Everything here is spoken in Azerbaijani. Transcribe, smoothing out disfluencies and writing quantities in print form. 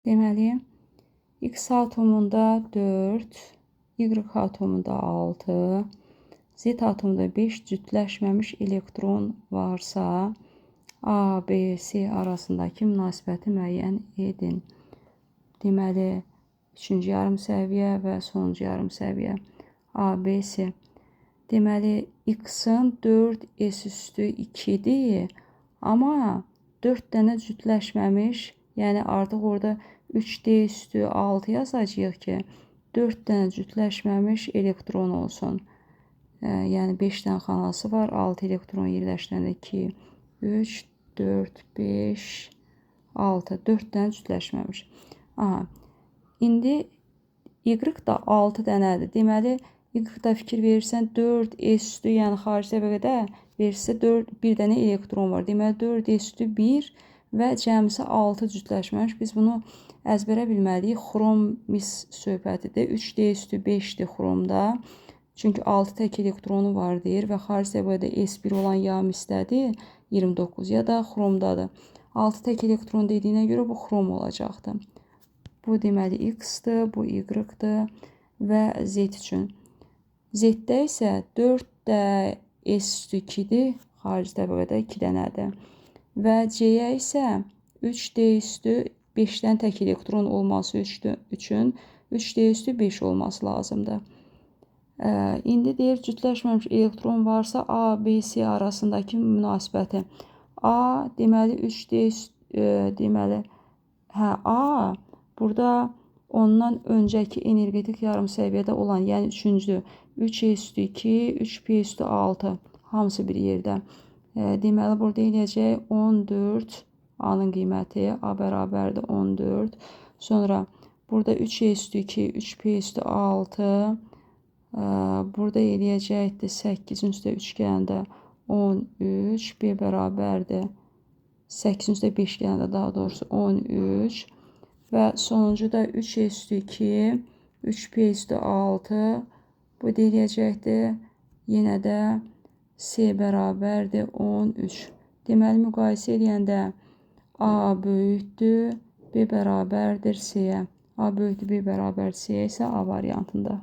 Deməli, X atomunda 4, Y atomunda 6, Z atomunda 5 cütləşməmiş elektron varsa, A, B, C arasındakı münasibəti müəyyən edin. Deməli, 3-cü yarım səviyyə və sonuncu yarım səviyyə. A, B, C. Deməli, X-in 4S üstü 2-dir, amma 4 dənə cütləşməmiş, yəni artıq orada 3D üstü 6 yazacağıq ki, 4 dənə cütləşməmiş elektron olsun. Yəni 5 dənə xanası var, 6 elektron yerləşdirəndə 2, 3, 4, 5, 6, 4 dənə cütləşməmiş. Aha, indi Y da 6 dənədir. Deməli, Y-da fikir verirsən 4S üstü, yəni xarici təbəqədə verirsə 1 dənə elektron var. Deməli, 4S üstü 1 və cəmisi 6 cütləşməmiş. Biz bunu əzbərə bilməliyik. Xrom mis söhbətidir. 3D üstü 5-dir xromda. Çünki 6 tək elektronu var deyir və xarici təbəqədə S1 olan ya misdədir 29 ya da xromdadır. 6 tək elektron dediyinə görə bu xrom olacaqdır. Bu deməli X-dır, bu Y-dır və Z üçün. Z-də isə 4 də S üstü 2-dir, xarici təbəqədə 2 dənədir. Və C-yə isə 3D üstü 5-dən tək elektron olması üçün 3D üstü 5 olması lazımdır. İndi deyir, cütləşməmiş elektron varsa A, B, C arasındakı münasibəti. A, deməli 3D deməli, A, burada ondan öncəki energetik yarım səviyyədə olan, yəni 3-cü, 3E üstü 2, 3P üstü 6, hamısı bir yerdə. Deməli, burada eləyəcək 14, A-nın qiyməti, A bərabərdir 14. Sonra burada 3E üstü 2, 3P üstü 6, burada eləyəcəkdir 8-in üstə 3 gələndə 13, B bərabərdir 8-in üstə 5 gələndə daha doğrusu 13 və sonuncu da 3E üstü 2, 3P üstü 6, bu eləyəcəkdir yenə də C bərabərdir 13. Deməli, müqayisə edəndə A böyükdür, B bərabərdir C-yə. A böyükdür, B bərabər C isə A variantında.